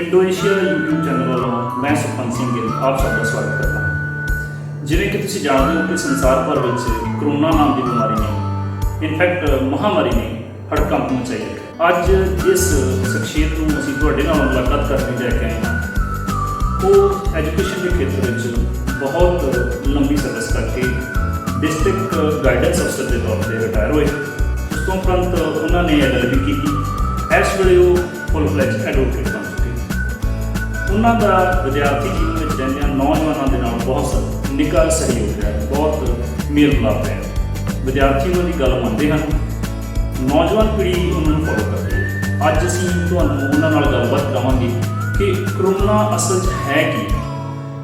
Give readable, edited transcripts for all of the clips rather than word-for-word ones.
Indonesia ਦਾ YouTube channel ਵੱਲੋਂ ਮੈਂ ਸੁਖਵੰਤ ਸਿੰਘ ਗਿੱਲ ਆਪ ਸਭ ਦਾ ਸਵਾਗਤ ਕਰਦਾ ਹਾਂ। ਜਿਵੇਂ ਕਿ ਤੁਸੀਂ ਜਾਣਦੇ ਹੋ ਕਿ ਸੰਸਾਰ ਭਰ ਵਿੱਚ ਕਰੋਨਾ ਨਾਮ ਦੀ ਬਿਮਾਰੀ ਨੇ, ਇਨਫੈਕਟ ਮਹਾਮਾਰੀ ਨੇ ਹੜਕੰਪ ਮਚਾਈ ਹੈ। ਅੱਜ ਜਿਸ ਸ਼ਖਸੀਅਤ ਨੂੰ ਅਸੀਂ ਤੁਹਾਡੇ ਨਾਲ ਮੁਲਾਕਾਤ ਕਰਨ ਲਈ ਲੈ ਕੇ ਆਏ ਹਾਂ, ਉਹ ਐਜੂਕੇਸ਼ਨ ਦੇ ਖੇਤਰ ਵਿੱਚ ਬਹੁਤ ਲੰਬੀ ਸਰਵਿਸ ਕਰਕੇ ਡਿਸਟ੍ਰਿਕਟ ਗਾਈਡੈਂਸ ਅਫਸਰ ਦੇ ਤੌਰ 'ਤੇ ਰਿਟਾਇਰ ਹੋਏ। ਉਸ ਤੋਂ ਉਪਰੰਤ ਉਹਨਾਂ ਨੇ LLB ਕੀਤੀ। ਇਸ ਵੇਲੇ ਉਹ ਫੁੱਲ ਫਲੈਜ ਐਡਵੋਕੇਟ ਬਣ ਚੁੱਕੇ। ਉਹਨਾਂ ਦਾ ਵਿਦਿਆਰਥੀ ਜੀਵਨ ਵਿੱਚ ਰਹਿੰਦਿਆਂ ਨੌਜਵਾਨਾਂ ਦੇ ਨਾਲ ਬਹੁਤ ਨਿੱਘਾ ਸਹਿਯੋਗ ਹੈ, ਬਹੁਤ ਮੇਲ ਮਿਲਾਪ ਹੈ। ਵਿਦਿਆਰਥੀ ਉਹਨਾਂ ਦੀ ਗੱਲ ਮੰਨਦੇ ਹਨ, ਨੌਜਵਾਨ ਪੀੜ੍ਹੀ ਉਹਨਾਂ ਨੂੰ ਫੋਲੋ ਕਰਦੀ ਹੈ। ਅੱਜ ਅਸੀਂ ਤੁਹਾਨੂੰ ਉਹਨਾਂ ਨਾਲ ਗੱਲਬਾਤ ਕਰਾਂਗੇ ਕਿ ਕਰੋਨਾ ਅਸਲ 'ਚ ਹੈ ਕੀ,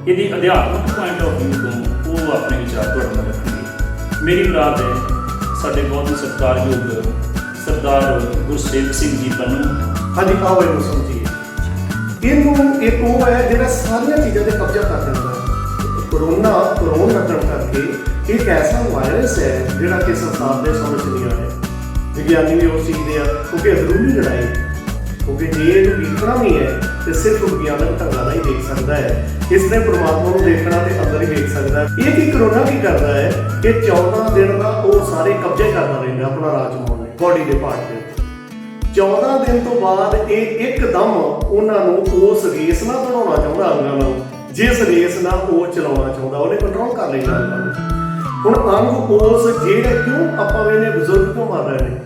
ਇਹਦੀ ਅਧਿਆਤਮਿਕ ਪੁਆਇੰਟ ਆਫ ਵਿਊ ਤੋਂ ਉਹ ਆਪਣੇ ਵਿਚਾਰ ਤੁਹਾਡੇ ਨਾਲ ਰੱਖਣਗੇ। ਮੇਰੀ ਮੁਰਾਦ ਹੈ ਸਾਡੇ ਬਹੁਤ ਹੀ ਸਤਿਕਾਰਯੋਗ ਸਰਦਾਰ ਗੁਰਸੇਵਕ ਸਿੰਘ ਜੀ ਪੰਨੂ। ਹਾਂਜੀ, ਆਓ ਇਹਨੂੰ ਸਮਝੀਏ। ਇਹਨੂੰ ਇੱਕ ਉਹ ਹੈ ਜਿਹੜਾ ਸਾਰੀਆਂ ਚੀਜ਼ਾਂ 'ਤੇ ਕਬਜ਼ਾ ਕਰ ਦਿੰਦਾ ਹੈ। ਕਰੋਨਾ ਲੱਗਣ ਕਰਕੇ ਇੱਕ ਐਸਾ ਵਾਇਰਸ ਹੈ ਜਿਹੜਾ ਕਿ ਸੰਸਾਰ ਦੇ ਸਮਝ ਨਹੀਂ ਆ ਰਿਹਾ। ਵਿਗਿਆਨੀ ਵੀ ਉਸ ਚੀਜ਼ ਦੇ ਆ, ਕਿਉਂਕਿ ਅੰਦਰੂਨੀ ਲੜਾਈ, ਕਿਉਂਕਿ ਜੇ ਇਹਨੂੰ ਵੇਖਣਾ ਨਹੀਂ ਹੈ ਤੇ ਸਿਰਫ ਵਿਗਿਆਨਕ ਢੰਗਾਂ ਨਾਲ ਹੀ ਦੇਖ ਸਕਦਾ ਹੈ। ਇਸ ਨੇ ਪਰਮਾਤਮਾ ਨੂੰ ਦੇਖਣਾ ਤੇ ਅੰਦਰ ਹੀ ਦੇਖ ਸਕਦਾ ਹੈ। ਇਹ ਕੀ ਕਰੋਨਾ ਕੀ ਕਰਦਾ ਹੈ ਕਿ 14 ਦਿਨ ਦਾ ਉਹ ਸਾਰੇ ਕਬਜ਼ੇ ਕਰਦਾ ਰਹਿੰਦਾ ਆਪਣਾ ਰਾਜ ਮਾਉਣ ਲਈ ਬੋਡੀ ਦੇ ਪਾਰਟ ਦੇ ਉੱਤੇ। 14 ਦਿਨ ਤੋਂ ਬਾਅਦ ਇਹ ਇੱਕਦਮ ਉਹਨਾਂ ਨੂੰ ਉਸ ਰੇਸ ਨਾਲ ਬਣਾਉਣਾ ਚਾਹੁੰਦਾ, ਅੰਗਾਂ ਨੂੰ ਜਿਸ ਰੇਸ ਨਾਲ ਉਹ ਚਲਾਉਣਾ ਚਾਹੁੰਦਾ, ਉਹਨੇ ਕੰਟਰੋਲ ਕਰ ਲੈਣਾ ਅੰਗਾਂ ਨੂੰ। ਹੁਣ ਅੰਗ ਉਸ ਜਿਹੜੇ ਕਿਉਂ ਆਪਾਂ ਵੇਨੇ ਬਜ਼ੁਰਗ ਕਿਉਂ ਮਰ ਰਹੇ ਨੇ,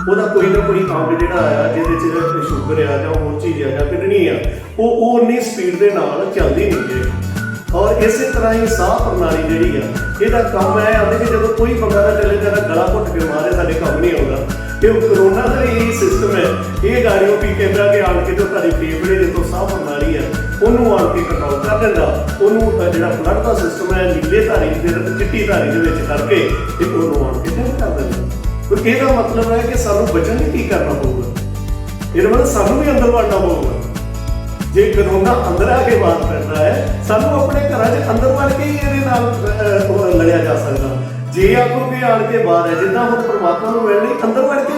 ਉਹਦਾ ਕੋਈ ਨਾ ਕੋਈ ਅੰਗ ਜਿਹੜਾ ਆ ਜਿਹਦੇ 'ਚ ਸ਼ੂਗਰ ਆ ਜਾਂ ਹੋਰ ਚੀਜ਼ ਆ ਜਾਂ ਕਿਡਨੀ ਆ, ਉਹ ਉਨੀ ਸਪੀਡ ਦੇ ਨਾਲ ਚੱਲਦੀ ਨਹੀਂ ਜੇ। ਔਰ ਇਸੇ ਤਰ੍ਹਾਂ ਹੀ ਸਾਹ ਪ੍ਰਣਾਲੀ ਜਿਹੜੀ ਆ, ਇਹਦਾ ਕੰਮ ਹੈ ਆਉਂਦੇ ਕਿ ਜਦੋਂ ਕੋਈ ਬੰਦਾ ਨਾ ਚੱਲੇ ਤਾਂ ਗਲਾ ਘੁੱਟ ਕੇ ਮਾਰੇ, ਸਾਡੇ ਕੰਮ ਨਹੀਂ ਆਉਂਦਾ। ਇਹ ਕਰੋਨਾ ਦਾ ਇਹ ਸਿਸਟਮ ਹੈ। ਇਹ ਗਾੜੀਆਂ ਕੀ ਕਹਿੰਦਾ ਕਿ ਆਣ ਕੇ ਜੋ ਤੁਹਾਡੇ ਫੇਫੜੇ ਜਦੋਂ ਸਾਹ ਪ੍ਰਣਾਲੀ ਆ ਉਹਨੂੰ ਆਣ ਕੇ ਕੰਟਰੋਲ ਕਰ ਦਿੰਦਾ। ਉਹਨੂੰ ਜਿਹੜਾ ਬਲੱਡ ਦਾ ਸਿਸਟਮ ਹੈ ਨੀਲੇ ਧਾਰੀ ਦੇ ਚਿੱਟੀ ਧਾਰੀ ਦੇ ਵਿੱਚ ਕਰਕੇ ਤੇ ਉਹਨੂੰ ਆਣ ਕੇ ਟੈਂਪ ਕਰ ਦਿੰਦਾ। ਇਹਦਾ ਮਤਲਬ ਹੈ ਕਿ ਸਾਨੂੰ ਬਚਣ ਲਈ ਕੀ ਕਰਨਾ ਪਊਗਾ? ਇਹਦਾ ਮਤਲਬ ਸਾਨੂੰ ਵੀ ਅੰਦਰ ਵੜਨਾ ਪਊਗਾ। ਜੇ ਕਰੋਨਾ ਅੰਦਰ ਆ ਕੇ ਬਾਤ ਕਰਦਾ ਹੈ, ਸਾਨੂੰ ਆਪਣੇ ਘਰਾਂ 'ਚ ਅੰਦਰ ਵੜ ਕੇ ਹੀ ਇਹਦੇ ਨਾਲ ਲੜਿਆ ਜਾ ਸਕਦਾ। ਜੇ ਆਖੋ ਕਿ ਆਣ ਕੇ ਬਾਹਰ ਹੈ, ਜਿੱਦਾਂ ਹੁਣ ਪਰਮਾਤਮਾ ਨੂੰ ਮਿਲਣ ਲਈ ਅੰਦਰ ਵੜ ਕੇ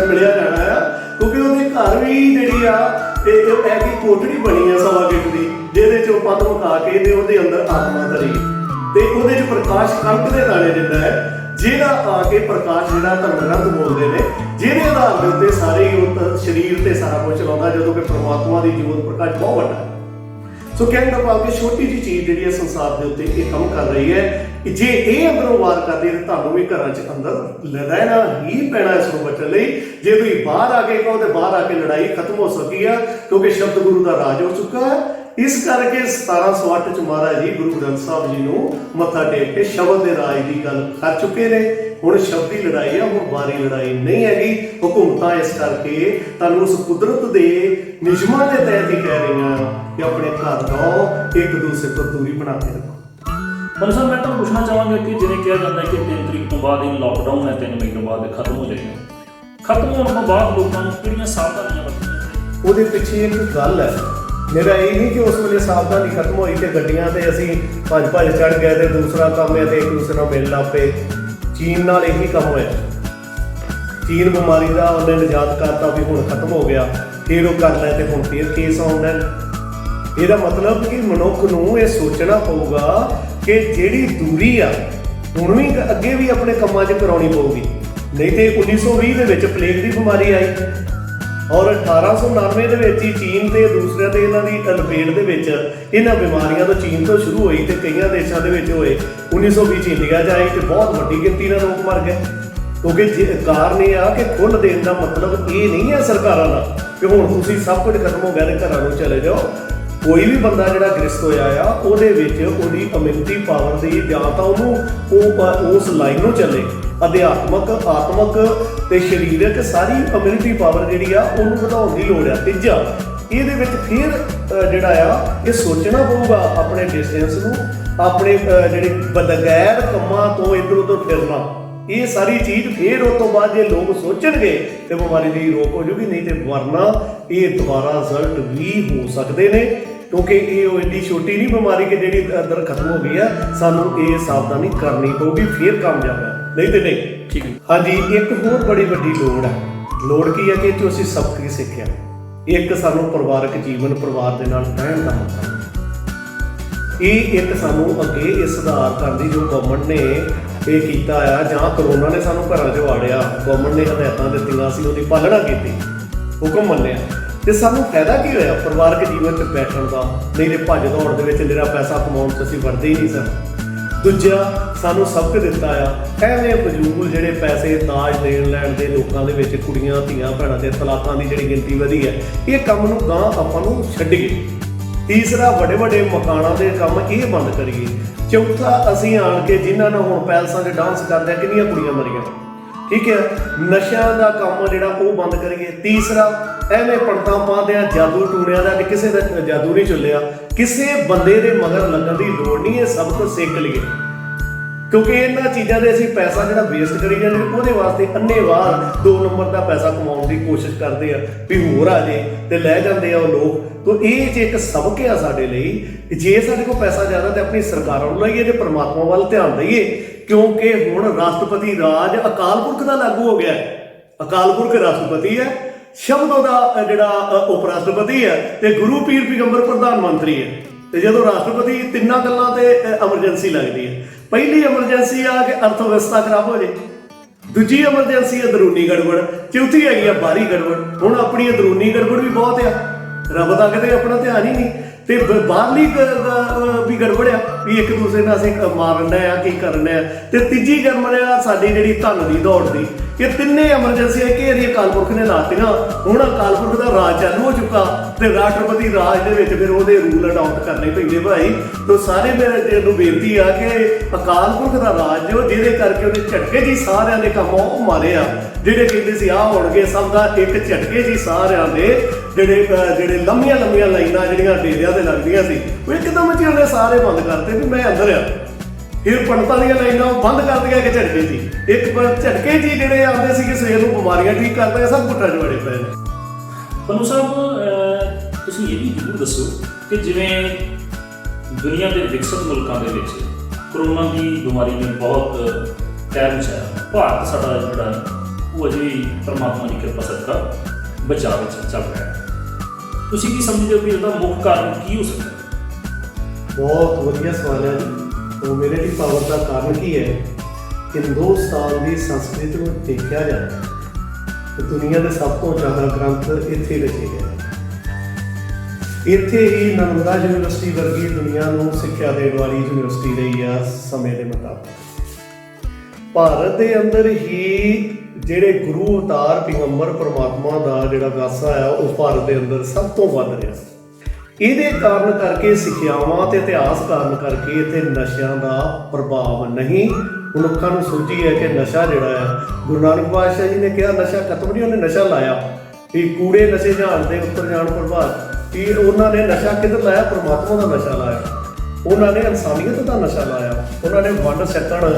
ਮਿਲਿਆ ਜਾਣਾ ਆ, ਕਿਉਂਕਿ ਉਹਦੇ ਘਰ ਵੀ ਜਿਹੜੀ ਆ ਇਹ ਐਸੀ ਕੋਠੜੀ ਬਣੀ ਆ ਸਵਾ ਗਿੱਟ ਦੀ, ਜਿਹਦੇ 'ਚ ਉਹ ਪੱਤ ਮੁਕਾ ਕੇ ਤੇ ਉਹਦੇ ਅੰਦਰ ਆਤਮਾ ਧਰੀ ਤੇ ਉਹਦੇ 'ਚ ਪ੍ਰਕਾਸ਼ ਕਣਕ ਦੇ ਦਾਣੇ ਦਿੰਦਾ ਹੈ, ਜਿਹੜਾ ਆ ਕੇ ਪ੍ਰਕਾਸ਼ ਜਿਹੜਾ ਧਰਮ ਗ੍ਰੰਥ ਬੋਲਦੇ ਨੇ, ਜਿਹਦੇ ਆਧਾਰ ਦੇ ਉੱਤੇ ਸਾਰੇ ਉਹ ਸਰੀਰ ਤੇ ਸਾਰਾ ਕੁਝ ਚਲਾਉਂਦਾ, ਜਦੋਂ ਕਿ ਪਰਮਾਤਮਾ ਦੀ ਜੋਤ ਪ੍ਰਕਾਸ਼ ਬਹੁਤ ਵੱਡਾ ਹੈ। ਸੋ ਕਹਿਣ ਦਾ ਭਾਵ ਕਿ ਛੋਟੀ ਜਿਹੀ ਚੀਜ਼ ਜਿਹੜੀ ਹੈ ਸੰਸਾਰ ਦੇ ਉੱਤੇ ਇਹ ਕੰਮ ਕਰ ਰਹੀ ਹੈ। ਜੇ ਇਹ ਅੰਦਰੋਂ ਵਾਰ ਕਰਦੀ ਹੈ ਤਾਂ ਤੁਹਾਨੂੰ ਵੀ ਘਰਾਂ 'ਚ ਅੰਦਰ ਰਹਿਣਾ ਹੀ ਪੈਣਾ ਇਸ ਨੂੰ ਬਚਣ ਲਈ। ਜੇ ਤੁਸੀਂ ਬਾਹਰ ਆ ਕੇ ਕਹੋ ਤੇ ਬਾਹਰ ਆ ਕੇ ਲੜਾਈ ਖਤਮ ਹੋ ਸਕੀ ਆ, ਕਿਉਂਕਿ ਸ਼ਬਦ ਗੁਰੂ ਦਾ ਰਾਜ ਹੋ ਚੁੱਕਾ ਹੈ। ਇਸ ਕਰਕੇ 1708 ਚ ਮਹਾਰਾਜ ਜੀ ਗੁਰੂ ਗ੍ਰੰਥ ਸਾਹਿਬ ਜੀ ਨੂੰ ਮੱਥਾ ਟੇਕ ਕੇ ਸ਼ਬਦ ਦੇ ਰਾਜ ਦੀ ਗੱਲ ਕਰ ਚੁੱਕੇ ਨੇ। ਹੁਣ ਸ਼ਬਦੀ ਲੜਾਈ ਆ, ਹੁਣ ਬਾਰੀ ਲੜਾਈ ਨਹੀਂ ਹੈਗੀ। ਹੁਕੂਮਤਾਂ ਇਸ ਕਰਕੇ ਤੁਹਾਨੂੰ ਉਸ ਕੁਦਰਤ ਦੇ ਨਿਯਮਾਂ ਦੇ ਤਹਿਤ ਹੀ ਕਹਿ ਰਹੀਆਂ ਕਿ ਆਪਣੇ ਘਰ ਰਹੋ, ਇੱਕ ਦੂਸਰੇ ਤੋਂ ਦੂਰੀ ਬਣਾ ਕੇ ਰੱਖੋ। ਪਰ ਸਰ, ਮੈਂ ਤੁਹਾਨੂੰ ਪੁੱਛਣਾ ਚਾਹਾਂਗਾ ਕਿ ਜਿਵੇਂ ਕਿਹਾ ਜਾਂਦਾ ਕਿ 3 ਤਰੀਕ ਤੋਂ ਬਾਅਦ ਇਹ ਲਾਕਡਾਊਨ ਹੈ, 3 ਮਈ ਤੋਂ ਬਾਅਦ ਖਤਮ ਹੋ ਜਾਏਗਾ। ਖਤਮ ਹੋਣ ਤੋਂ ਬਾਅਦ ਲੋਕਾਂ ਨੂੰ ਕਿਹੜੀਆਂ ਸਾਵਧਾਨੀਆਂ ਵਰਤਣੀਆਂ? ਉਹਦੇ ਪਿੱਛੇ ਇੱਕ ਗੱਲ ਹੈ। ਮੇਰਾ ਇਹ ਨਹੀਂ ਕਿ ਉਸ ਵੇਲੇ ਸਾਵਧਾਨੀ ਖਤਮ ਹੋਈ ਤੇ ਗੱਡੀਆਂ ਤੇ ਅਸੀਂ ਭੱਜ ਚੜ੍ਹ ਗਏ ਤੇ ਦੂਸਰਾ ਕੰਮ ਹੈ ਤੇ ਇੱਕ ਦੂਸਰੇ ਨਾਲ ਮਿਲਣ ਲੱਗ ਪਏ। ਚੀਨ ਨਾਲ ਇਹੀ ਕੰਮ ਹੋਇਆ। ਚੀਨ ਬਿਮਾਰੀ ਦਾ ਉਹਨੇ ਨਿਜਾਤ ਕਰਤਾ ਵੀ ਹੁਣ ਖਤਮ ਹੋ ਗਿਆ, ਫਿਰ ਉਹ ਕਰ ਲੈ ਤੇ ਹੁਣ ਫਿਰ ਕੇਸ ਆਉਂਦਾ। ਇਹਦਾ ਮਤਲਬ ਕਿ ਮਨੁੱਖ ਨੂੰ ਇਹ ਸੋਚਣਾ ਪਊਗਾ ਕਿ ਜਿਹੜੀ ਦੂਰੀ ਆ ਹੁਣ ਵੀ ਅੱਗੇ ਵੀ ਆਪਣੇ ਕੰਮਾਂ 'ਚ ਕਰਾਉਣੀ ਪਊਗੀ। ਨਹੀਂ ਤੇ 1920 ਦੇ ਵਿੱਚ ਪਲੇਗ ਦੀ ਬਿਮਾਰੀ ਆਈ ਔਰ 1899 ਦੇ ਵਿੱਚ ਹੀ ਚੀਨ ਤੇ ਦੂਸਰਿਆਂ ਤੇ ਇਹਨਾਂ ਦੀ ਲਪੇਟ ਦੇ ਵਿੱਚ ਇਹਨਾਂ ਬਿਮਾਰੀਆਂ ਤੋਂ ਚੀਨ ਤੋਂ ਸ਼ੁਰੂ ਹੋਈ ਤੇ ਕਈਆਂ ਦੇਸ਼ਾਂ ਦੇ ਵਿੱਚ ਹੋਏ। 1920 ਚ ਇੰਡੀਆ 'ਚ ਆਈ ਤੇ ਬਹੁਤ ਵੱਡੀ ਗਿਣਤੀ ਨਾਲ ਲੋਕ ਮਰ ਗਏ। ਕਿਉਂਕਿ ਕਾਰਨ ਇਹ ਆ ਕਿ ਖੁੱਲ੍ਹ ਦੇਣ ਦਾ ਮਤਲਬ ਇਹ ਨਹੀਂ ਹੈ ਸਰਕਾਰਾਂ ਦਾ ਕਿ ਹੁਣ ਤੁਸੀਂ ਸਭ ਕੁਝ ਖਤਮ ਹੋ ਗਿਆ ਤੇ ਘਰਾਂ ਨੂੰ ਚਲੇ ਜਾਓ। ਕੋਈ ਵੀ ਬੰਦਾ ਜਿਹੜਾ ਗ੍ਰਸਤ ਹੋਇਆ ਆ ਉਹਦੇ ਵਿੱਚ ਉਹਦੀ ਇਮਿਊਨਿਟੀ ਪਾਵਰ ਦੀ ਜਾਂ ਤਾਂ ਉਹਨੂੰ ਉਸ ਲਾਈਨ ਨੂੰ ਚੱਲੇ, ਅਧਿਆਤਮਕ, ਆਤਮਕ ਤੇ ਸਰੀਰਕ ਸਾਰੀ ਇਮਿਊਨਿਟੀ ਪਾਵਰ ਜਿਹੜੀ ਆ ਉਹਨੂੰ ਵਧਾਉਣ ਦੀ ਲੋੜ ਆ। ਤੀਜਾ, ਇਹਦੇ ਵਿੱਚ ਫਿਰ ਜਿਹੜਾ ਆ ਇਹ ਸੋਚਣਾ ਪਊਗਾ ਆਪਣੇ ਡਿਸਟੈਂਸ ਨੂੰ, ਆਪਣੇ ਜਿਹੜੇ ਬਗੈਰ ਕੰਮਾਂ ਤੋਂ ਇੱਧਰ ਉੱਧਰ ਫਿਰਨਾ, ਇਹ ਸਾਰੀ ਚੀਜ਼ ਫਿਰ ਉਸ ਤੋਂ ਬਾਅਦ ਜੇ ਲੋਕ ਸੋਚਣਗੇ ਤੇ ਬਿਮਾਰੀ ਦੀ ਰੋਕ ਹੋ ਜੂਗੀ। ਨਹੀਂ ਤੇ ਵਰਨਾ ਇਹ ਦੁਬਾਰਾ ਰਿਜ਼ਲਟ ਵੀ ਹੋ ਸਕਦੇ ਨੇ, ਕਿਉਂਕਿ ਇਹ ਐਡੀ ਛੋਟੀ ਨਹੀਂ ਬਿਮਾਰੀ ਕਿ ਜਿਹੜੀ ਅੰਦਰ ਖਤਮ ਹੋ ਗਈ ਆ। ਸਾਨੂੰ ਇਹ ਸਾਵਧਾਨੀ ਕਰਨੀ ਪਊਗੀ, ਫਿਰ ਕਾਮਯਾਬ ਹੈ, ਨਹੀਂ ਤੇ ਨਹੀਂ। ਠੀਕ ਹੈ। ਹਾਂਜੀ, ਇੱਕ ਹੋਰ ਬੜੀ ਵੱਡੀ ਲੋੜ ਹੈ। ਲੋੜ ਕੀ ਹੈ ਕਿ ਇਹ 'ਚੋਂ ਅਸੀਂ ਸਬਕ ਕੀ ਸਿੱਖਿਆ? ਇੱਕ ਸਾਨੂੰ ਪਰਿਵਾਰਕ ਜੀਵਨ, ਪਰਿਵਾਰ ਦੇ ਨਾਲ ਰਹਿਣ ਦਾ ਮੌਕਾ। ਇਹ ਇੱਕ ਸਾਨੂੰ ਅੱਗੇ ਇਹ ਸੁਧਾਰ ਕਰਨ ਦੀ ਜੋ ਗਵਰਨਮੈਂਟ ਨੇ ਇਹ ਕੀਤਾ ਆ, ਜਾਂ ਕਰੋਨਾ ਨੇ ਸਾਨੂੰ ਘਰਾਂ 'ਚ ਵਾੜਿਆ, ਗਵਰਨਮੈਂਟ ਨੇ ਹਦਾਇਤਾਂ ਦਿੱਤੀਆਂ ਸੀ, ਉਹਦੀ ਪਾਲਣਾ ਕੀਤੀ, ਹੁਕਮ ਮੰਨਿਆ, ਤੇ ਸਾਨੂੰ ਫਾਇਦਾ ਕੀ ਹੋਇਆ ਪਰਿਵਾਰਕ ਜੀਵਨ 'ਚ ਬੈਠਣ ਦਾ? ਨਹੀਂ ਤੇ ਭੱਜ ਦੌੜ ਦੇ ਵਿੱਚ ਨਿਰਾ ਪੈਸਾ ਕਮਾਉਣ 'ਚ ਅਸੀਂ ਵੜਦੇ ਹੀ ਨਹੀਂ ਸਨ। ਦੂਜਾ, ਸਾਨੂੰ ਸਬਕ ਦਿੱਤਾ ਆ, ਐਵੇਂ ਫਜ਼ੂਲ ਜਿਹੜੇ ਪੈਸੇ ਦਾਜ ਦੇਣ ਲੈਣ ਦੇ ਲੋਕਾਂ ਦੇ ਵਿੱਚ ਕੁੜੀਆਂ ਧੀਆਂ ਭੈਣਾਂ ਦੇ ਤਲਾਕਾਂ ਦੀ ਜਿਹੜੀ ਗਿਣਤੀ ਵਧੀ ਹੈ, ਇਹ ਕੰਮ ਨੂੰ ਗਾਂ ਆਪਾਂ ਨੂੰ ਛੱਡੀਏ। ਤੀਸਰਾ, ਵੱਡੇ ਵੱਡੇ ਮਕਾਨਾਂ ਦੇ ਕੰਮ ਇਹ ਬੰਦ ਕਰੀਏ। ਚੌਥਾ, ਅਸੀਂ ਆਣ ਕੇ ਜਿਨ੍ਹਾਂ ਨਾਲ ਹੁਣ ਪੈਲਸਾਂ 'ਚ ਡਾਂਸ ਕਰਦੇ ਆ, ਕਿੰਨੀਆਂ ਕੁੜੀਆਂ ਮਰੀਆਂ, ਠੀਕ ਹੈ, ਨਸ਼ਿਆਂ ਦਾ ਕੰਮ ਜਿਹੜਾ ਉਹ ਬੰਦ ਕਰੀਏ। ਤੀਸਰਾ, ਐਵੇਂ ਪੰਡਤਾਂ ਪਾਉਂਦੇ ਆ ਜਾਦੂ ਟੂਣਿਆਂ ਦਾ, ਕਿ ਕਿਸੇ ਦਾ ਜਾਦੂ ਨਹੀਂ ਚੱਲਿਆ, ਕਿਸੇ ਬੰਦੇ ਦੇ ਮਗਰ ਲੱਗਣ ਦੀ ਲੋੜ ਨਹੀਂ, ਇਹ ਸਭ ਕੁਝ ਸਿੱਖ ਲਈਏ। ਕਿਉਂਕਿ ਇਹਨਾਂ ਚੀਜ਼ਾਂ ਦੇ ਅਸੀਂ ਪੈਸਾ ਜਿਹੜਾ ਵੇਸਟ ਕਰੀ ਜਾਂਦੇ, ਉਹਦੇ ਵਾਸਤੇ ਅੰਨ੍ਹੇਵਾਹ 2 ਨੰਬਰ ਦਾ ਪੈਸਾ ਕਮਾਉਣ ਦੀ ਕੋਸ਼ਿਸ਼ ਕਰਦੇ ਆ ਵੀ ਹੋਰ ਆ ਜੇ ਤੇ ਲੈ ਜਾਂਦੇ ਆ ਉਹ ਲੋਕ। ਤਾਂ ਇਹ 'ਚ ਇੱਕ ਸਬਕ ਆ ਸਾਡੇ ਲਈ ਕਿ ਜੇ ਸਾਡੇ ਕੋਲ ਪੈਸਾ ਜ਼ਿਆਦਾ ਤੇ ਆਪਣੀ ਸਰਕਾਰਾਂ ਨੂੰ ਲਾਈਏ ਤੇ ਪਰਮਾਤਮਾ ਵੱਲ ਧਿਆਨ ਦਈਏ, ਕਿਉਂਕਿ ਹੁਣ ਰਾਸ਼ਟਰਪਤੀ ਰਾਜ ਅਕਾਲ ਪੁਰਖ ਦਾ ਲਾਗੂ ਹੋ ਗਿਆ ਹੈ। ਅਕਾਲ ਪੁਰਖ ਰਾਸ਼ਟਰਪਤੀ ਹੈ, ਸ਼ਬਦ ਉਹਦਾ ਜਿਹੜਾ ਉਪ ਰਾਸ਼ਟਰਪਤੀ ਹੈ, ਤੇ ਗੁਰੂ ਪੀਰ ਪੈਗੰਬਰ ਪ੍ਰਧਾਨ ਮੰਤਰੀ ਹੈ। ਤੇ ਜਦੋਂ ਰਾਸ਼ਟਰਪਤੀ ਤਿੰਨਾਂ ਗੱਲਾਂ ਤੇ ਐਮਰਜੈਂਸੀ ਲੱਗਦੀ ਹੈ। ਪਹਿਲੀ ਐਮਰਜੈਂਸੀ ਆ ਕਿ ਅਰਥ ਵਿਵਸਥਾ ਖਰਾਬ ਹੋ ਜੇ, ਦੂਜੀ ਐਮਰਜੈਂਸੀ ਅੰਦਰੂਨੀ ਗੜਬੜ, ਚੌਥੀ ਹੈਗੀ ਆ ਬਾਹਰੀ ਗੜਬੜ। ਹੁਣ ਆਪਣੀ ਅੰਦਰੂਨੀ ਗੜਬੜ ਵੀ ਬਹੁਤ ਆ, ਰੱਬ ਦਾ ਕਿਤੇ ਆਪਣਾ ਧਿਆਨ ਹੀ ਨਹੀਂ, ਤੇ ਬਾਹਰਲੀ ਵੀ ਗੜਬੜ ਆ ਵੀ ਇੱਕ ਦੂਸਰੇ ਨਾਲ ਅਸੀਂ ਮਾਰਨਾ ਆ, ਕੀ ਕਰਨਾ ਆ। ਤੇ ਤੀਜੀ ਗੜਬੜ ਆ ਸਾਡੀ ਜਿਹੜੀ ਧਨ ਦੀ ਦੌੜ ਦੀ। ਇਹ ਤਿੰਨੇ ਐਮਰਜੈਂਸੀਆਂ ਘੇਰੀ ਅਕਾਲ ਪੁਰਖ ਨੇ ਲਾਤੀਆਂ। ਹੁਣ ਅਕਾਲ ਪੁਰਖ ਦਾ ਰਾਜ ਚਾਲੂ ਹੋ ਚੁੱਕਾ ਤੇ ਰਾਸ਼ਟਰਪਤੀ ਰਾਜ ਦੇ ਵਿੱਚ ਫਿਰ ਉਹਦੇ ਰੂਲ ਅਡਾਪਟ ਕਰਨੇ ਪੈਂਦੇ ਭਾਈ। ਤਾਂ ਸਾਰੇ ਮੇਰੇ ਨੂੰ ਬੇਨਤੀ ਆ ਕਿ ਅਕਾਲ ਪੁਰਖ ਦਾ ਰਾਜ ਜੋ ਜਿਹਦੇ ਕਰਕੇ ਉਹਨੇ ਝਟਕੇ ਜੀ ਸਾਰਿਆਂ ਦੇ ਕੰਮ ਉਹ ਮਾਰੇ ਆ, ਜਿਹੜੇ ਕਹਿੰਦੇ ਸੀ ਆਹ ਹੋਣਗੇ ਸਭ ਦਾ, ਇੱਕ ਝਟਕੇ ਜੀ ਸਾਰਿਆਂ ਦੇ ਜਿਹੜੇ ਲੰਮੀਆਂ ਲਾਈਨਾਂ ਜਿਹੜੀਆਂ ਡੇਰਿਆਂ ਤੇ ਲੱਗਦੀਆਂ ਸੀ, ਉਹ ਇੱਕਦਮ ਚ ਉਹਨੇ ਸਾਰੇ ਬੰਦ ਕਰਤੇ ਵੀ ਮੈਂ ਅੰਦਰ ਆ। ਫਿਰ ਪੰਡਤਾਂ ਦੀਆਂ ਲਾਈਨਾਂ ਉਹ ਬੰਦ ਕਰ ਦਿੱਤੀਆਂ ਕਿ ਝਟਕੇ ਜੀ, ਇੱਕ ਝਟਕੇ ਜੀ ਜਿਹੜੇ ਆਉਂਦੇ ਸੀ ਕਿ ਸਵੇਰ ਨੂੰ ਬਿਮਾਰੀਆਂ ਠੀਕ ਕਰਦੇ, ਸਭ ਪੁੱਟਾਂ 'ਚ ਵੜੇ ਪਏ ਨੇ। ਪੰਨੂ ਸਾਹਿਬ, ਤੁਸੀਂ ਇਹ ਵੀ ਜ਼ਰੂਰ ਦੱਸੋ ਕਿ ਜਿਵੇਂ ਦੁਨੀਆ ਦੇ ਵਿਕਸਿਤ ਮੁਲਕਾਂ ਦੇ ਵਿੱਚ ਕਰੋਨਾ ਦੀ ਬਿਮਾਰੀ ਨੇ ਬਹੁਤ ਕਹਿਰ ਮਚਾਇਆ, ਭਾਰਤ ਸਾਡਾ ਜਿਹੜਾ ਉਹ ਅਜੇ ਵੀ ਪਰਮਾਤਮਾ ਦੀ ਕਿਰਪਾ ਸਦਕਾ ਬਚਾਅ ਵਿੱਚ ਚੱਲ ਰਿਹਾ ਹੈ। ਤੁਸੀਂ ਕੀ ਸਮਝਦੇ ਹੋ ਕਿ ਇਹਦਾ ਮੁੱਖ ਕਾਰਨ ਕੀ ਹੋ ਸਕਦਾ ਹੈ? ਬਹੁਤ ਵਧੀਆ ਸਵਾਲ ਹੈ ਜੀ। ਇਮਿਊਨਿਟੀ ਪਾਵਰ ਦਾ ਕਾਰਨ ਕੀ ਹੈ? ਹਿੰਦੁਸਤਾਨ ਦੀ ਸੰਸਕ੍ਰਿਤੀ ਨੂੰ ਦੇਖਿਆ ਜਾਂਦਾ ਤੇ ਦੁਨੀਆ ਦੇ ਸਭ ਤੋਂ ਜ਼ਿਆਦਾ ਗ੍ਰੰਥ ਇੱਥੇ ਲਿਖੇ ਗਏ। ਇੱਥੇ ਹੀ ਨਾਲੰਦਾ ਯੂਨੀਵਰਸਿਟੀ ਵਰਗੀ ਦੁਨੀਆ ਨੂੰ ਸਿੱਖਿਆ ਦੇਣ ਵਾਲੀ ਯੂਨੀਵਰਸਿਟੀ ਰਹੀ ਆ ਸਮੇਂ ਦੇ ਮੁਤਾਬਕ। ਭਾਰਤ ਦੇ ਅੰਦਰ ਹੀ ਜਿਹੜੇ ਗੁਰੂ ਅਵਤਾਰ ਪੈਗੰਬਰ ਪਰਮਾਤਮਾ ਦਾ ਜਿਹੜਾ ਵਿਰਾਸਾ ਆ ਉਹ ਭਾਰਤ ਦੇ ਅੰਦਰ ਸਭ ਤੋਂ ਵੱਧ ਰਿਹਾ। ਇਹਦੇ ਕਾਰਨ ਕਰਕੇ ਸਿੱਖਿਆਵਾਂ ਤੇ ਇਤਿਹਾਸ ਕਾਰਨ ਕਰਕੇ ਇੱਥੇ ਨਸ਼ਿਆਂ ਦਾ ਪ੍ਰਭਾਵ ਨਹੀਂ। ਮਨੁੱਖਾਂ ਨੂੰ ਸੋਝੀ ਹੈ ਕਿ ਨਸ਼ਾ ਜਿਹੜਾ ਆ, ਗੁਰੂ ਨਾਨਕ ਪਾਤਸ਼ਾਹ ਜੀ ਨੇ ਕਿਹਾ ਨਸ਼ਾ ਖਤਮ ਨਹੀਂ, ਉਹਨੇ ਨਸ਼ਾ ਲਾਇਆ ਵੀ ਕੂੜੇ ਨਸ਼ੇ ਜਾਣ ਦੇ ਉੱਤਰ ਜਾਣ ਪ੍ਰਭਾਤ। ਵੀ ਉਹਨਾਂ ਨੇ ਨਸ਼ਾ ਕਿੱਧਰ ਲਾਇਆ? ਪਰਮਾਤਮਾ ਦਾ ਨਸ਼ਾ ਲਾਇਆ, ਉਹਨਾਂ ਨੇ ਇਨਸਾਨੀਅਤ ਦਾ ਨਸ਼ਾ ਲਾਇਆ, ਉਹਨਾਂ ਨੇ ਵੰਡ ਛਕਣ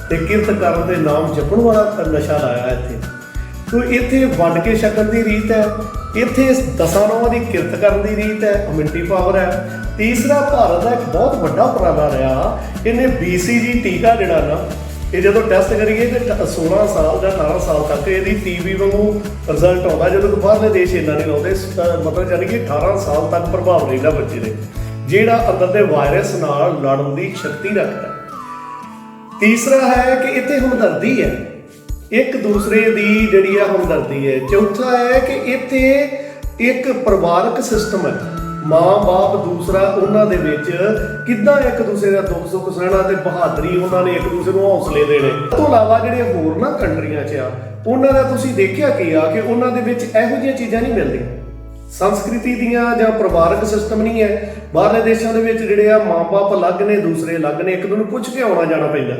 ਤੇ ਕਿਰਤ ਕਰਨ ਦੇ ਨਾਮ ਜਪਣ ਵਾਲਾ ਨਸ਼ਾ ਲਾਇਆ ਇੱਥੇ। ਤੋ ਇੱਥੇ ਵੰਡ ਕੇ ਛਕਣ ਦੀ ਰੀਤ ਹੈ, ਇੱਥੇ ਦਸਾਂ ਨੌਵਾਂ ਦੀ ਕਿਰਤ ਕਰਨ ਦੀ ਰੀਤ ਹੈ, ਇਮਿਊਨਿਟੀ ਪਾਵਰ ਹੈ। ਤੀਸਰਾ, ਭਾਰਤ ਦਾ ਇੱਕ ਬਹੁਤ ਵੱਡਾ ਉਪਰਾਲਾ ਰਿਹਾ, ਇਹਨੇ BCG ਟੀਕਾ ਜਿਹੜਾ ਨਾ, ਇਹ ਜਦੋਂ ਟੈਸਟ ਕਰੀਏ ਤੇ 16 ਸਾਲ ਜਾਂ 18 ਸਾਲ ਤੱਕ ਇਹਦੀ TB ਵਾਂਗੂ ਰਿਜ਼ਲਟ ਆਉਂਦਾ, ਜਦੋਂ ਕਿ ਬਾਹਰਲੇ ਦੇਸ਼ ਇੰਨਾ ਨਹੀਂ ਲਾਉਂਦੇ। ਮਤਲਬ ਜਾਨੀ ਕਿ 18 ਸਾਲ ਤੱਕ ਪ੍ਰਭਾਵ ਰਹਿੰਦਾ ਬੱਚੇ ਦੇ, ਜਿਹੜਾ ਅੰਦਰ ਦੇ ਵਾਇਰਸ ਨਾਲ ਲੜਨ ਦੀ ਸ਼ਕਤੀ ਰੱਖਦਾ। ਤੀਸਰਾ ਹੈ ਕਿ ਇੱਥੇ ਹਮਦਰਦੀ ਹੈ, ਇੱਕ ਦੂਸਰੇ ਦੀ ਜਿਹੜੀ ਆ ਹਮਦਰਦੀ ਹੈ। ਚੌਥਾ ਹੈ ਕਿ ਇੱਥੇ ਇੱਕ ਪਰਿਵਾਰਕ ਸਿਸਟਮ ਹੈ, ਮਾਂ-ਬਾਪ ਦੂਸਰਾ, ਉਹਨਾਂ ਦੇ ਵਿੱਚ ਕਿੱਦਾਂ ਇੱਕ ਦੂਸਰੇ ਦਾ ਦੁੱਖ ਸੁੱਖ ਸਹਿਣਾ ਤੇ ਬਹਾਦਰੀ, ਉਹਨਾਂ ਨੇ ਇੱਕ ਦੂਸਰੇ ਨੂੰ ਹੌਸਲੇ ਦੇਣੇ। ਇਸ ਤੋਂ ਇਲਾਵਾ ਜਿਹੜੇ ਹੋਰ ਨਾ ਕੰਟਰੀਆਂ 'ਚ ਆ, ਉਹਨਾਂ ਦਾ ਤੁਸੀਂ ਦੇਖਿਆ ਕੀ ਆ ਕਿ ਉਹਨਾਂ ਦੇ ਵਿੱਚ ਇਹੋ ਜਿਹੀਆਂ ਚੀਜ਼ਾਂ ਨਹੀਂ ਮਿਲਦੀਆਂ, ਸੰਸਕ੍ਰਿਤੀ ਦੀਆਂ ਜਾਂ ਪਰਿਵਾਰਕ ਸਿਸਟਮ ਨਹੀਂ ਹੈ। ਬਾਹਰਲੇ ਦੇਸ਼ਾਂ ਦੇ ਵਿੱਚ ਜਿਹੜੇ ਆ ਮਾਂ-ਬਾਪ ਅਲੱਗ ਨੇ, ਦੂਸਰੇ ਅਲੱਗ ਨੇ, ਇੱਕ ਦੂਜੇ ਨੂੰ ਪੁੱਛ ਕੇ ਆਉਣਾ ਜਾਣਾ ਪੈਂਦਾ।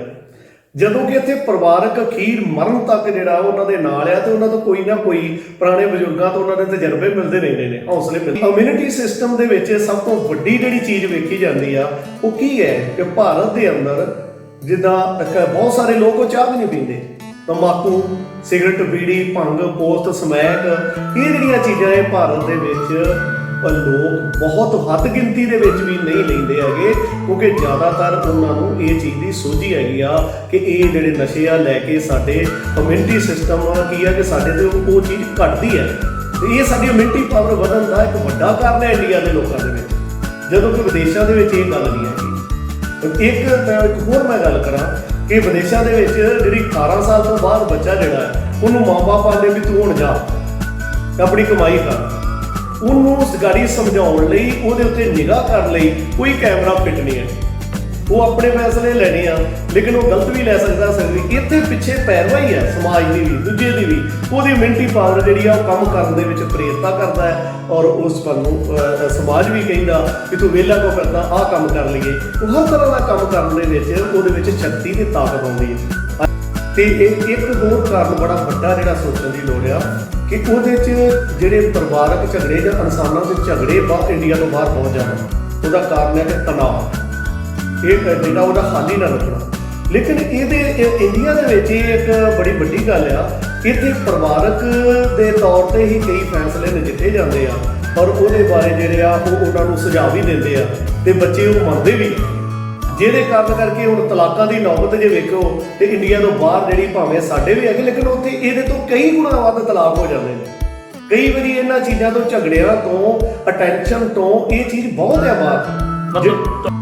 ਜਦੋਂ ਕਿ ਇੱਥੇ ਪਰਿਵਾਰਕ ਅਖੀਰ ਮਰਨ ਤੱਕ ਜਿਹੜਾ ਉਹਨਾਂ ਦੇ ਨਾਲ ਆ ਤੇ ਉਹਨਾਂ ਤੋਂ ਕੋਈ ਨਾ ਕੋਈ ਪੁਰਾਣੇ ਬਜ਼ੁਰਗਾਂ ਤੋਂ ਉਹਨਾਂ ਦੇ ਤਜਰਬੇ ਮਿਲਦੇ ਰਹਿੰਦੇ ਨੇ, ਹੌਸਲੇ ਮਿਲਦੇ। ਇਮਿਊਨਿਟੀ ਸਿਸਟਮ ਦੇ ਵਿੱਚ ਸਭ ਤੋਂ ਵੱਡੀ ਜਿਹੜੀ ਚੀਜ਼ ਵੇਖੀ ਜਾਂਦੀ ਆ ਉਹ ਕੀ ਹੈ ਕਿ ਭਾਰਤ ਦੇ ਅੰਦਰ ਜਿੱਦਾਂ ਬਹੁਤ ਸਾਰੇ ਲੋਕ ਉਹ ਚਾਹ ਵੀ ਨਹੀਂ ਪੀਂਦੇ, ਤੰਬਾਕੂ, ਸਿਗਰਟ, ਬੀੜੀ, ਭੰਗ, ਪੋਸਟ, ਸਮੈਕ, ਇਹ ਜਿਹੜੀਆਂ ਚੀਜ਼ਾਂ ਇਹ ਭਾਰਤ ਦੇ ਵਿੱਚ ਲੋਕ ਬਹੁਤ ਹੱਦ ਗਿਣਤੀ ਦੇ ਵਿੱਚ ਵੀ ਨਹੀਂ ਲੈਂਦੇ ਹੈਗੇ, ਕਿਉਂਕਿ ਜ਼ਿਆਦਾਤਰ ਉਹਨਾਂ ਨੂੰ ਇਹ ਚੀਜ਼ ਦੀ ਸੋਝੀ ਹੈਗੀ ਆ ਕਿ ਇਹ ਜਿਹੜੇ ਨਸ਼ੇ ਆ ਲੈ ਕੇ ਸਾਡੇ ਇਮਿਊਨਿਟੀ ਸਿਸਟਮ ਕੀ ਆ ਕਿ ਸਾਡੇ ਤੇ ਉਹ ਚੀਜ਼ ਘਟਦੀ ਹੈ। ਤੇ ਇਹ ਸਾਡੀ ਇਮਿਊਨਿਟੀ ਪਾਵਰ ਵਧਣ ਦਾ ਇੱਕ ਵੱਡਾ ਕਾਰਨ ਹੈ ਇੰਡੀਆ ਦੇ ਲੋਕਾਂ ਦੇ ਵਿੱਚ, ਜਦੋਂ ਕਿ ਵਿਦੇਸ਼ਾਂ ਦੇ ਵਿੱਚ ਇਹ ਗੱਲ ਨਹੀਂ ਹੈਗੀ। ਇੱਕ ਹੋਰ ਮੈਂ ਗੱਲ ਕਰਾਂ ਕਿ ਵਿਦੇਸ਼ਾਂ ਦੇ ਵਿੱਚ ਜਿਹੜੀ 18 ਸਾਲ ਤੋਂ ਬਾਅਦ ਬੱਚਾ ਜਿਹੜਾ ਹੈ ਉਹਨੂੰ ਮਾਂ-ਬਾਪ ਆਉਂਦੇ ਵੀ ਤੂੰ ਹੁਣ ਜਾ ਆਪਣੀ ਕਮਾਈ ਕਰ, ਉਹਨੂੰ ਸਰਕਾਰੀ ਸਮਝਾਉਣ ਲਈ, ਉਹਦੇ ਉੱਤੇ ਨਿਗਾਹ ਕਰਨ ਲਈ ਕੋਈ ਕੈਮਰਾ ਫਿੱਟ ਨਹੀਂ ਹੈ। ਉਹ ਆਪਣੇ ਫੈਸਲੇ ਲੈਣੇ ਆ, ਲੇਕਿਨ ਉਹ ਗਲਤ ਵੀ ਲੈ ਸਕਦਾ ਸਕਦੀ। ਇੱਥੇ ਪਿੱਛੇ ਪੈਰਵਾਈ ਹੈ ਸਮਾਜ ਦੀ ਵੀ, ਦੂਜੇ ਦੀ ਵੀ। ਉਹਦੀ ਇਮਿਊਨਿਟੀ ਪਾਵਰ ਜਿਹੜੀ ਆ ਉਹ ਕੰਮ ਕਰਨ ਦੇ ਵਿੱਚ ਪ੍ਰੇਰਤਾ ਕਰਦਾ ਹੈ, ਔਰ ਉਸ ਪਲ ਨੂੰ ਸਮਾਜ ਵੀ ਕਹਿੰਦਾ ਕਿ ਤੂੰ ਵਿਹਲਾ ਕਿਉਂ ਕਰਦਾ, ਆਹ ਕੰਮ ਕਰ ਲਈਏ। ਉਹ ਹਰ ਤਰ੍ਹਾਂ ਦਾ ਕੰਮ ਕਰਨ ਦੇ ਵਿੱਚ ਉਹਦੇ ਵਿੱਚ ਸ਼ਕਤੀ ਤੇ ਤਾਕਤ ਆਉਂਦੀ ਹੈ। ਤੇ ਇਹ ਇੱਕ ਹੋਰ ਕਾਰਨ ਬੜਾ ਵੱਡਾ ਜਿਹੜਾ ਸੋਚਣ ਦੀ ਲੋੜ ਆ ਕਿ ਉਹਦੇ 'ਚ ਜਿਹੜੇ ਪਰਿਵਾਰਕ ਝਗੜੇ ਜਾਂ ਇਨਸਾਨਾਂ ਦੇ ਝਗੜੇ ਇੰਡੀਆ ਤੋਂ ਬਾਹਰ ਬਹੁਤ ਜ਼ਿਆਦਾ। ਉਹਦਾ ਕਾਰਨ ਹੈ ਕਿ ਤਣਾਅ, ਇਹ ਜਿਹੜਾ ਉਹਦਾ ਹੱਲ ਹੀ ਨਾ ਲੱਭਣਾ। ਲੇਕਿਨ ਇੰਡੀਆ ਦੇ ਵਿੱਚ ਇਹ ਇੱਕ ਬੜੀ ਵੱਡੀ ਗੱਲ ਆ, ਇੱਥੇ ਪਰਿਵਾਰਕ ਦੇ ਤੌਰ ਤੇ ਹੀ ਕਈ ਫੈਸਲੇ ਨਜਿੱਠੇ ਜਾਂਦੇ ਆ, ਔਰ ਉਹਦੇ ਬਾਰੇ ਜਿਹੜੇ ਆ ਉਹ ਉਹਨਾਂ ਨੂੰ ਸੁਝਾਅ ਵੀ ਦਿੰਦੇ ਆ, ਤੇ ਬੱਚੇ ਉਹ ਮੰਨਦੇ ਵੀ, ਜਿਹਦੇ ਕਾਰਨ ਕਰਕੇ ਹੁਣ ਤਲਾਕਾਂ ਦੀ ਨੌਬਤ ਜੇ ਵੇਖੋ ਤੇ ਇੰਡੀਆ ਤੋਂ ਬਾਹਰ ਜਿਹੜੀ ਭਾਵੇਂ ਸਾਡੇ ਵੀ ਹੈਗੇ, ਲੇਕਿਨ ਉੱਥੇ ਇਹਦੇ ਤੋਂ ਕਈ ਗੁਣਾ ਵੱਧ ਤਲਾਕ ਹੋ ਜਾਂਦੇ ਨੇ। ਕਈ ਵਾਰੀ ਇਹਨਾਂ ਚੀਜ਼ਾਂ ਤੋਂ, ਝਗੜਿਆਂ ਤੋਂ, ਅਟੈਂਸ਼ਨ ਤੋਂ ਇਹ ਚੀਜ਼ ਬਹੁਤ ਆ ਬਾਹਰ।